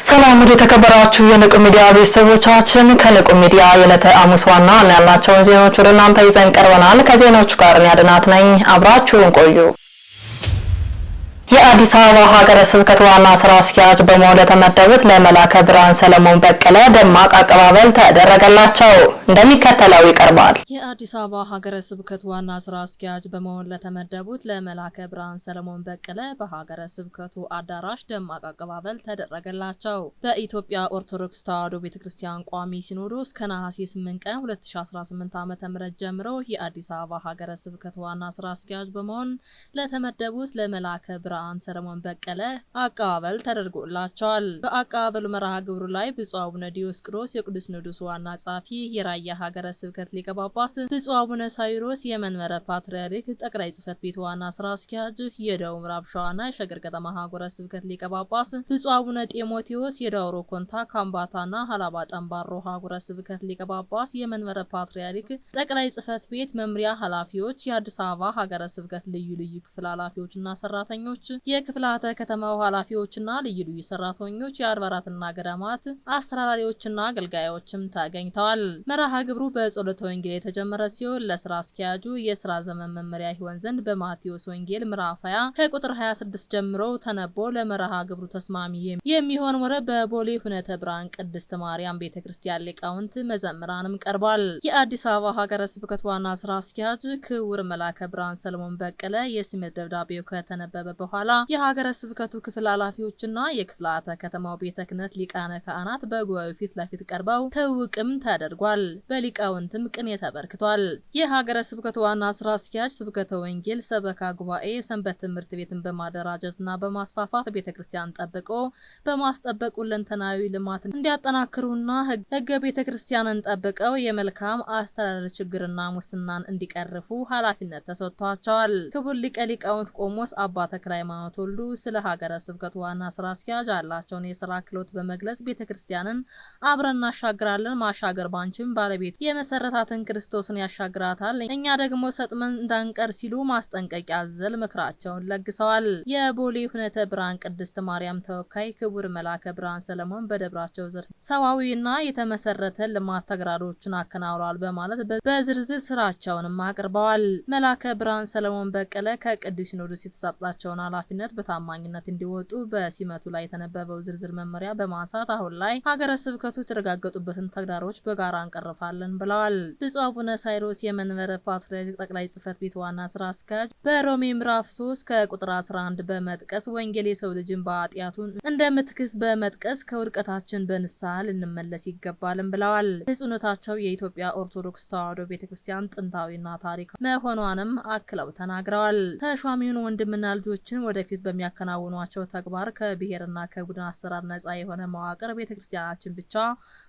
ሰላም ወደ ተከበራችሁ የንቁ ሚዲያ ቤተሰቦቻችን ከንቁ ሚዲያ የዕለተ ሐሙስ ዋና ያልናቸውን ዜናዎች ወደ እናንተ ይዘን ቀርበናል። ከዜናዎቹ ጋር ያድናት ነኝ። አብራችሁን ቆዩ። የአዲስ አበባ ሀገረ ስብከት ዋና ስራ አስኪያጅ በመሆን ለተመደቡት ለመላከ ብርሃን ሰለሞን በቀለ ደማቅ አቀባበል ተደረገላቸው። እንደሚከተለው ይቀርባል። የአዲስ አበባ ሀገረ ስብከት ዋና ስራ አስኪያጅ በመሆን ለተመደቡት ለመላከ ብርሃን ሰለሞን በቀለ በሀገረ ስብከቱ አዳራሽ ደማቅ አቀባበል ተደረገላቸው። በኢትዮጵያ ኦርቶዶክስ ተዋሕዶ ቤተክርስቲያን ቋሚ ሲኖዶስ ከነሐሴ 8 ቀን 2018 ዓ.ም ጀምሮ የአዲስ አበባ ሀገረ ስብከት ዋና ስራ አስኪያጅ በመሆን ለተመደቡት ለመላከ ብርሃን ሰለሞን በቀለ አቀባበል ተደርጎላቸዋል። በአቀባበሉ መርሃ ግብሩ ላይ ብፁዕ አቡነ ዲዮስቆሮስ የቅዱስ ሲኖዶስ ዋና ጸሐፊ፣ የራያ ሀገረ ስብከት ሊቀ ጳጳስ፣ ብፁዕ አቡነ ሳዊሮስ የመንበረ ፓትርያርክ ጠቅላይ ጽሕፈት ቤት ዋና ስራ አስኪያጅ፣ የደቡብ ምዕራብ ሸዋና የሸገር ከተማ ሀገረ ስብከት ሊቀ ጳጳስ፣ ብፁዕ አቡነ ጢሞቴዎስ የዳውሮ ኮንታ ካምባታና ሀላባ ጠምባሮ ሀገረ ስብከት ሊቀ ጳጳስ፣ የመንበረ ፓትርያርክ ጠቅላይ ጽሕፈት ቤት መምሪያ ኃላፊዎች፣ የአዲስ አበባ ሀገረ ስብከት ልዩ ልዩ ክፍል ኃላፊዎችና ሰራተኞች፣ የክፍላተ ከተማው ኃላፊዎችና ልዩ ልዩ ሰራተኞች፣ የአድባራትና ገዳማት አስተዳዳሪዎችና አገልጋዮችም ተገኝተዋል። መርሃ ግብሩ በጸሎተ ወንጌል የተጀመረ ሲሆን ለስራ አስኪያጁ የስራ ዘመን መመሪያ ይሆን ዘንድ በማቴዎስ ወንጌል ምዕራፍ 20 ከቁጥር 26 ጀምሮ ተነቦ ለመርሃ ግብሩ ተስማሚ የሚሆን ወረ በቦሌ ሁነተ ብርሃን ቅድስት ማርያም ቤተክርስቲያን ሊቃውንት መዘምራንም ቀርቧል። የአዲስ አበባ ሀገረ ስብከት ዋና ስራ አስኪያጅ ክቡር መላከ ብርሃን ሰለሞን በቀለ የሲመት ደብዳቤው ከተነበበ በኋላ የሀገረ ስብከቱ ክፍል ኃላፊዎችና የክፍላተ ከተማው ቤተ ክህነት ሊቃነ ካህናት በጉባኤው ፊት ለፊት ቀርበው ትውቅም ተደርጓል። በሊቃውንትም ቅኔ ተበርክቷል። የሀገረ ስብከቱ ዋና ስራ አስኪያጅ ስብከተ ወንጌል ሰበካ ጉባኤ ሰንበት ትምህርት ቤትን በማደራጀትና በማስፋፋት ቤተክርስቲያን ጠብቆ በማስጠበቅ ሁለንተናዊ ልማትን እንዲያጠናክሩና ሕገ ቤተክርስቲያንን ጠብቀው የመልካም አስተዳደር ችግርና ሙስናን እንዲቀርፉ ኃላፊነት ተሰጥቷቸዋል። ክቡር ሊቀ ሊቃውንት ቆሞስ አባ ተክለ ሃይማኖት ወልዱ ስለ ሀገረ ስብከቱ ዋና ስራ አስኪያጅ ያላቸውን የስራ ክህሎት በመግለጽ ቤተክርስቲያንን አብረን እናሻግራለን፣ ማሻገር ባንችም ባለቤት የመሰረታትን ክርስቶስን ያሻግራታል፣ እኛ ደግሞ ሰጥመን እንዳንቀር ሲሉ ማስጠንቀቂያ አዘል ምክራቸውን ለግሰዋል። የቦሌ ሁነተ ብርሃን ቅድስት ማርያም ተወካይ ክቡር መላከ ብርሃን ሰለሞን በደብራቸው ዘርፍ ሰዋዊና የተመሰረተ ልማት ተግባሮችን አከናውነዋል በማለት በዝርዝር ስራቸውንም አቅርበዋል። መላከ ብርሃን ሰለሞን በቀለ ከቅዱስ ሲኖዶስ የተሰጣቸውን ኃላፊነት በታማኝነት እንዲወጡ በሲመቱ ላይ የተነበበው ዝርዝር መመሪያ በማንሳት አሁን ላይ ሀገረ ስብከቱ የተረጋገጡበትን ተግዳሮች በጋራ እንቀርፋለን ብለዋል። ብፁዕ አቡነ ሳዊሮስ የመንበረ ፓትርያርክ ጠቅላይ ጽሕፈት ቤት ዋና ስራ አስኪያጅ በሮሜ ምዕራፍ 3 ከቁጥር 11 በመጥቀስ ወንጌል የሰው ልጅን በኃጢአቱ እንደምትክስ በመጥቀስ ከውድቀታችን በንስሐ ልንመለስ ይገባልም ብለዋል። ብፁዕነታቸው የኢትዮጵያ ኦርቶዶክስ ተዋሕዶ ቤተክርስቲያን ጥንታዊና ታሪክ መሆኗንም አክለው ተናግረዋል። ተሿሚውን ወንድምና ልጆችን ወደፊት በሚያከናውኗቸው ተግባር ከብሔርና ከቡድን አሰራር ነጻ የሆነ መዋቅር ቤተክርስቲያናችን ብቻ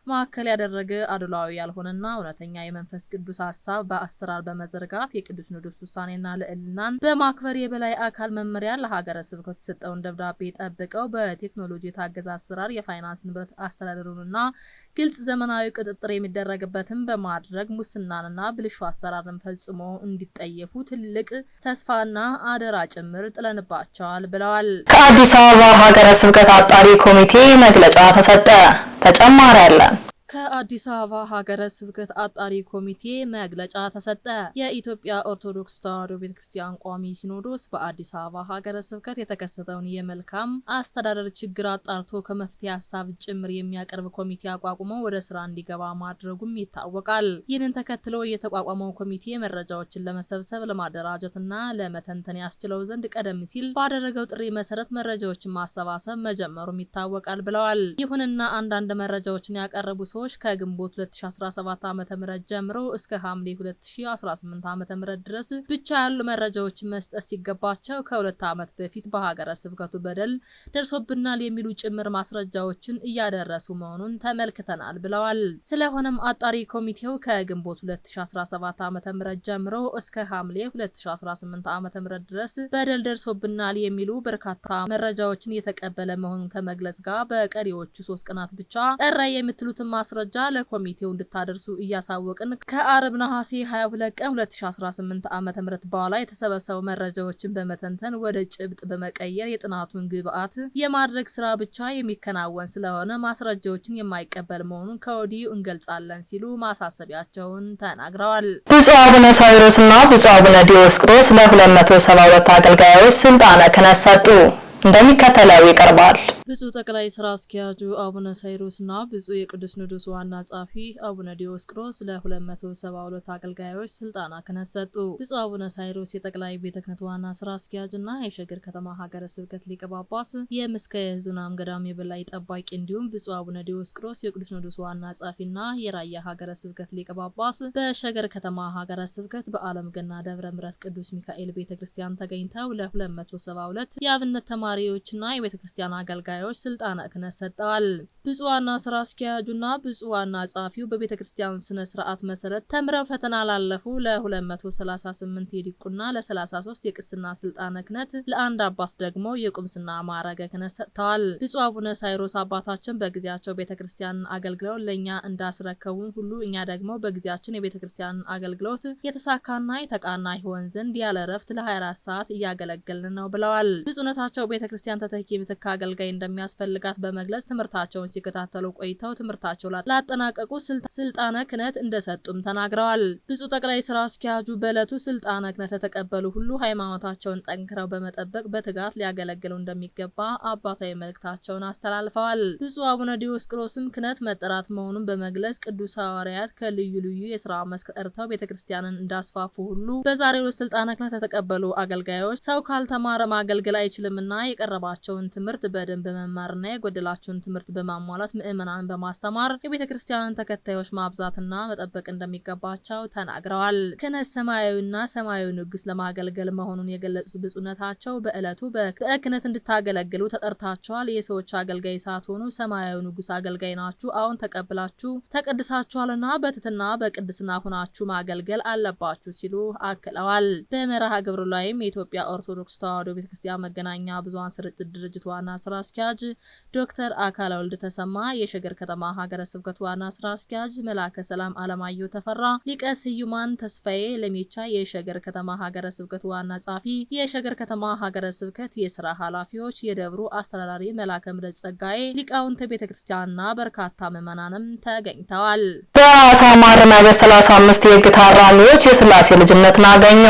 ማዕከል ያደረገ አድሏዊ ያልሆነና እውነተኛ የመንፈስ ቅዱስ ሀሳብ በአሰራር በመዘርጋት የቅዱስ ሲኖዶስ ውሳኔና ልዕልናን በማክበር የበላይ አካል መመሪያ ለሀገረ ስብከቱ የሰጠውን ደብዳቤ ጠብቀው በቴክኖሎጂ የታገዘ አሰራር የፋይናንስ ንብረት አስተዳደሩንና ግልጽ ዘመናዊ ቁጥጥር የሚደረግበትን በማድረግ ሙስናንና ብልሹ አሰራርን ፈጽሞ እንዲጠየፉ ትልቅ ተስፋና አደራ ጭምር ጥለንባቸዋል ብለዋል። ከአዲስ አበባ ሀገረ ስብከት አጣሪ ኮሚቴ መግለጫ ተሰጠ። ተጨማሪ አለን። ከአዲስ አበባ ሀገረ ስብከት አጣሪ ኮሚቴ መግለጫ ተሰጠ። የኢትዮጵያ ኦርቶዶክስ ተዋሕዶ ቤተክርስቲያን ቋሚ ሲኖዶስ በአዲስ አበባ ሀገረ ስብከት የተከሰተውን የመልካም አስተዳደር ችግር አጣርቶ ከመፍትሄ ሀሳብ ጭምር የሚያቀርብ ኮሚቴ አቋቁሞ ወደ ስራ እንዲገባ ማድረጉም ይታወቃል። ይህንን ተከትሎ የተቋቋመው ኮሚቴ መረጃዎችን ለመሰብሰብ ለማደራጀትና ለመተንተን ያስችለው ዘንድ ቀደም ሲል ባደረገው ጥሪ መሰረት መረጃዎችን ማሰባሰብ መጀመሩም ይታወቃል ብለዋል። ይሁንና አንዳንድ መረጃዎችን ያቀረቡ ሰዎች ከግንቦት 2017 ዓ.ም ጀምሮ እስከ ሐምሌ 2018 ዓ.ም ድረስ ብቻ ያሉ መረጃዎችን መስጠት ሲገባቸው ከ2 ዓመት በፊት በሀገረ ስብከቱ በደል ደርሶብናል የሚሉ ጭምር ማስረጃዎችን እያደረሱ መሆኑን ተመልክተናል ብለዋል። ስለሆነም አጣሪ ኮሚቴው ከግንቦት 2017 ዓ.ም ጀምሮ እስከ ሐምሌ 2018 ዓ.ም ድረስ በደል ደርሶብናል የሚሉ በርካታ መረጃዎችን የተቀበለ መሆኑን ከመግለጽ ጋር በቀሪዎቹ 3 ቀናት ብቻ ቀረ የምትሉትን ማስረጃ ለኮሚቴው እንድታደርሱ እያሳወቅን ከአርብ ነሐሴ 22 ቀን 2018 ዓ.ም በኋላ የተሰበሰቡ መረጃዎችን በመተንተን ወደ ጭብጥ በመቀየር የጥናቱን ግብዓት የማድረግ ስራ ብቻ የሚከናወን ስለሆነ ማስረጃዎችን የማይቀበል መሆኑን ከወዲሁ እንገልጻለን ሲሉ ማሳሰቢያቸውን ተናግረዋል። ብፁዕ አቡነ ሳዊሮስና ብፁዕ አቡነ ዲዮስቆሮስ ለ272 አገልጋዮች ስልጣነ ክህነት ሰጡ። እንደሚከተለው ይቀርባል። ብፁዕ ጠቅላይ ስራ አስኪያጁ አቡነ ሳዊሮስና ብፁዕ የቅዱስ ሲኖዶስ ዋና ጸሐፊ አቡነ ዲዮስቆሮስ ለ272 አገልጋዮች ስልጣነ ክህነት ሰጡ። ብፁዕ አቡነ ሳዊሮስ የጠቅላይ ቤተ ክህነት ዋና ስራ አስኪያጅና የሸገር ከተማ ሀገረ ስብከት ሊቀ ጳጳስ የምስካየ ኅዙናን ገዳም የበላይ ጠባቂ እንዲሁም ብፁዕ አቡነ ዲዮስቆሮስ የቅዱስ ሲኖዶስ ዋና ጸሐፊና የራያ ሀገረ ስብከት ሊቀ ጳጳስ በሸገር ከተማ ሀገረ ስብከት በዓለም ገና ደብረ ምሕረት ቅዱስ ሚካኤል ቤተክርስቲያን ተገኝተው ለ272 የአብነት ተማሪዎችና የቤተክርስቲያን አገልጋዮች ስልጣነ ክህነት ሰጥተዋል። ብፁዕ ዋና ስራ አስኪያጁና ብፁዕ ዋና ጸሐፊው በቤተክርስቲያን ስነ ስርዓት መሰረት ተምረው ፈተና ላለፉ ለ238 የዲቁና ለ33 የቅስና ስልጣነ ክህነት ለአንድ አባት ደግሞ የቁምስና ማዕረገ ክህነት ሰጥተዋል። ብፁዕ አቡነ ሳዊሮስ አባታችን በጊዜያቸው ቤተክርስቲያንን አገልግለው ለኛ እንዳስረከቡን ሁሉ እኛ ደግሞ በጊዜያችን የቤተክርስቲያንን አገልግሎት የተሳካና የተቃና ይሆን ዘንድ ያለ እረፍት ለ24 ሰዓት እያገለገልን ነው ብለዋል። ብፁዕነታቸው ቤተክርስቲያን ተተኪ ምትክ አገልጋይ እንደሚያስፈልጋት በመግለጽ ትምህርታቸውን ሲከታተሉ ቆይተው ትምህርታቸው ላጠናቀቁ ስልጣነ ክህነት እንደሰጡም ተናግረዋል። ብፁዕ ጠቅላይ ስራ አስኪያጁ በዕለቱ ስልጣነ ክህነት ለተቀበሉ ሁሉ ሃይማኖታቸውን ጠንክረው በመጠበቅ በትጋት ሊያገለግሉ እንደሚገባ አባታዊ መልእክታቸውን አስተላልፈዋል። ብፁዕ አቡነ ዲዮስቆሮስም ክህነት መጠራት መሆኑን በመግለጽ ቅዱስ ሐዋርያት ከልዩ ልዩ የስራ መስክ ጠርተው ቤተክርስቲያንን እንዳስፋፉ ሁሉ በዛሬው ስልጣነ ክህነት ለተቀበሉ አገልጋዮች ሰው ካልተማረ ማገልገል አይችልምና የቀረባቸውን ትምህርት በደንብ መማርና የጎደላቸውን ትምህርት በማሟላት ምእመናንን በማስተማር የቤተ ክርስቲያንን ተከታዮች ማብዛትና መጠበቅ እንደሚገባቸው ተናግረዋል። ክህነት ሰማያዊና ሰማያዊ ንጉስ ለማገልገል መሆኑን የገለጹት ብፁዕነታቸው በዕለቱ በክህነት እንድታገለግሉ ተጠርታችኋል። የሰዎች አገልጋይ ሳትሆኑ ሰማያዊ ንጉስ አገልጋይ ናችሁ። አሁን ተቀብላችሁ ተቀድሳችኋልና በትህትና በቅድስና ሆናችሁ ማገልገል አለባችሁ ሲሉ አክለዋል። በመርሃ ግብሩ ላይም የኢትዮጵያ ኦርቶዶክስ ተዋሕዶ ቤተክርስቲያን መገናኛ ብዙኃን ስርጭት ድርጅት ዋና ስራ አስኪያጅ ዶክተር አካለ ወልድ ተሰማ፣ የሸገር ከተማ ሀገረ ስብከት ዋና ስራ አስኪያጅ መላከ ሰላም አለማየሁ ተፈራ፣ ሊቀ ስዩማን ተስፋዬ ለሜቻ፣ የሸገር ከተማ ሀገረ ስብከት ዋና ጸሐፊ፣ የሸገር ከተማ ሀገረ ስብከት የስራ ኃላፊዎች፣ የደብሩ አስተዳዳሪ መላከ ምሕረት ጸጋዬ፣ ሊቃውንተ ቤተክርስቲያንና በርካታ ምዕመናንም ተገኝተዋል። በሐዋሳ ማረሚያ ቤት 35 የህግ ታራሚዎች የሥላሴ ልጅነትን አገኙ።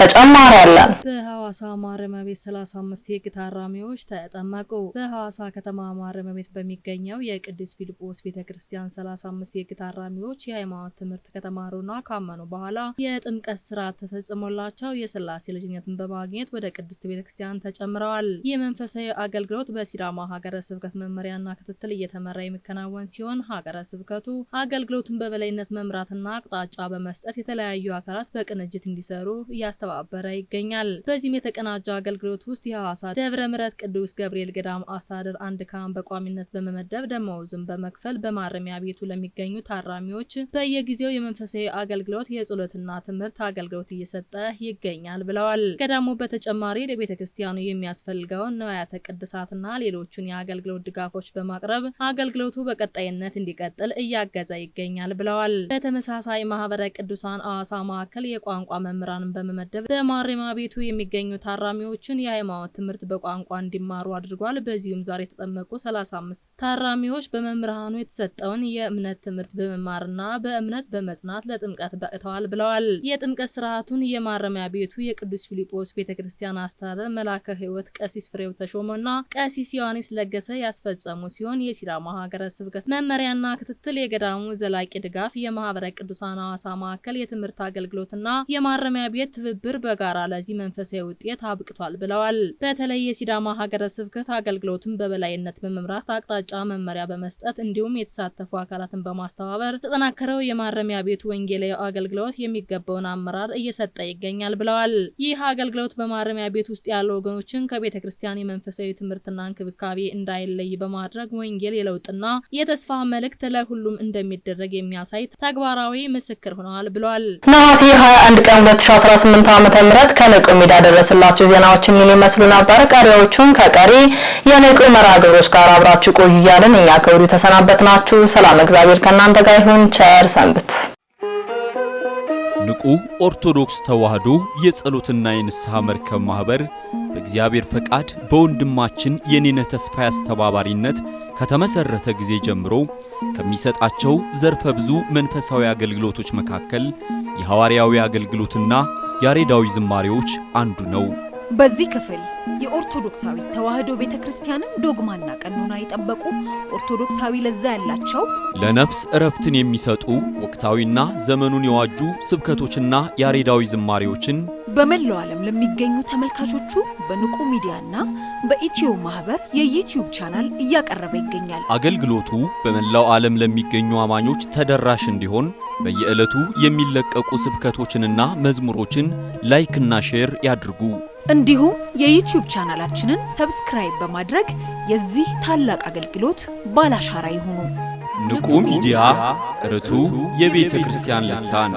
ተጨማሪ አለን። በሐዋሳ ማረሚያ ቤት 35 የህግ ታራሚዎች ተጠመቁ። በሐዋሳ ከተማ ማረሚያ ቤት በሚገኘው የቅዱስ ፊልጶስ ቤተክርስቲያን 35 የህግ ታራሚዎች የሃይማኖት ትምህርት ከተማሩና ካመኑ በኋላ የጥምቀት ስርዓት ተፈጽሞላቸው የሥላሴ ልጅነትን በማግኘት ወደ ቅድስት ቤተክርስቲያን ተጨምረዋል። ይህ መንፈሳዊ አገልግሎት በሲዳማ ሀገረ ስብከት መመሪያና ክትትል እየተመራ የሚከናወን ሲሆን ሀገረ ስብከቱ አገልግሎቱን በበላይነት መምራትና አቅጣጫ በመስጠት የተለያዩ አካላት በቅንጅት እንዲሰሩ እያስተባበረ ይገኛል። በዚህም የተቀናጀ አገልግሎት ውስጥ የሐዋሳ ደብረ ምሕረት ቅዱስ ገብርኤል ገዳም አስተዳደር አንድ ካህን በቋሚነት በመመደብ ደመወዙን በመክፈል በማረሚያ ቤቱ ለሚገኙ ታራሚዎች በየጊዜው የመንፈሳዊ አገልግሎት የጸሎትና ትምህርት አገልግሎት እየሰጠ ይገኛል ብለዋል። ገዳሙ በተጨማሪ ለቤተ ክርስቲያኑ የሚያስፈልገውን ንዋያተ ቅድሳትና ሌሎችን የአገልግሎት ድጋፎች በማቅረብ አገልግሎቱ በቀጣይነት እንዲቀጥል እያገዘ ይገኛል ብለዋል። በተመሳሳይ ማህበረ ቅዱሳን ሐዋሳ ማዕከል የቋንቋ መምህራንን በመመደብ በማረሚያ ቤቱ የሚገኙ ታራሚዎችን የሃይማኖት ትምህርት በቋንቋ እንዲማሩ አድርጓል። በዚሁም ዛሬ የተጠመቁ 35 ታራሚዎች በመምህራኑ የተሰጠውን የእምነት ትምህርት በመማርና በእምነት በመጽናት ለጥምቀት በቅተዋል ብለዋል። የጥምቀት ስርዓቱን የማረሚያ ቤቱ የቅዱስ ፊልጶስ ቤተክርስቲያን አስተዳደር መላከ ሕይወት ቀሲስ ፍሬው ተሾመና ቀሲስ ዮሐንስ ለገሰ ያስፈጸሙ ሲሆን የሲዳማ ሀገረ ስብከት መመሪያና ክትትል፣ የገዳሙ ዘላቂ ድጋፍ፣ የማህበረ ቅዱሳን ሐዋሳ ማዕከል የትምህርት አገልግሎትና የማረሚያ ቤት ትብብር በጋራ ለዚህ መንፈሳዊ ውጤት አብቅቷል ብለዋል። በተለይ የሲዳማ ሀገረ ስብከት አገልግሎቱን በበላይነት በመምራት አቅጣጫ መመሪያ በመስጠት እንዲሁም የተሳተፉ አካላትን በማስተባበር ተጠናከረው የማረሚያ ቤቱ ወንጌላዊ አገልግሎት የሚገባውን አመራር እየሰጠ ይገኛል ብለዋል። ይህ አገልግሎት በማረሚያ ቤት ውስጥ ያሉ ወገኖችን ከቤተ ክርስቲያን የመንፈሳዊ ትምህርትና እንክብካቤ እንዳይለይ በማድረግ ወንጌል የለውጥና የተስፋ መልእክት ለሁሉም እንደሚደረግ የሚያሳይ ተግባራዊ ምስክር ሆነዋል ብለዋል። ነሐሴ 21 ቀን 2018 ዓ.ም ከንቁ ሚዲያ ደረሰላችሁ ዜናዎችን ይመስሉ ነበር። ቀሪዎቹን ከቀሪ የንቁ መርሃ ግብሮች ጋር አብራችሁ ቆዩ እያልን እኛ ከወዲሁ ተሰናበትናችሁ። ሰላም እግዚአብሔር ከእናንተ ጋር ይሁን። ቸር ሰንብቱ። ንቁ ኦርቶዶክስ ተዋህዶ የጸሎትና የንስሐ መርከብ ማህበር በእግዚአብሔር ፈቃድ በወንድማችን የኔነ ተስፋዬ አስተባባሪነት ከተመሰረተ ጊዜ ጀምሮ ከሚሰጣቸው ዘርፈ ብዙ መንፈሳዊ አገልግሎቶች መካከል የሐዋርያዊ አገልግሎትና ያሬዳዊ ዝማሬዎች አንዱ ነው። በዚህ ክፍል የኦርቶዶክሳዊ ተዋህዶ ቤተክርስቲያንን ዶግማና ቀኖና የጠበቁ ኦርቶዶክሳዊ ለዛ ያላቸው ለነፍስ እረፍትን የሚሰጡ ወቅታዊና ዘመኑን የዋጁ ስብከቶችና ያሬዳዊ ዝማሬዎችን በመላው ዓለም ለሚገኙ ተመልካቾቹ በንቁ ሚዲያና በኢትዮ ማህበር የዩቲዩብ ቻናል እያቀረበ ይገኛል። አገልግሎቱ በመላው ዓለም ለሚገኙ አማኞች ተደራሽ እንዲሆን በየዕለቱ የሚለቀቁ ስብከቶችንና መዝሙሮችን ላይክና ሼር ያድርጉ። እንዲሁም የዩቲዩብ ቻናላችንን ሰብስክራይብ በማድረግ የዚህ ታላቅ አገልግሎት ባላሻራ ይሁኑ። ንቁ ሚዲያ ርቱ የቤተ ክርስቲያን ልሳን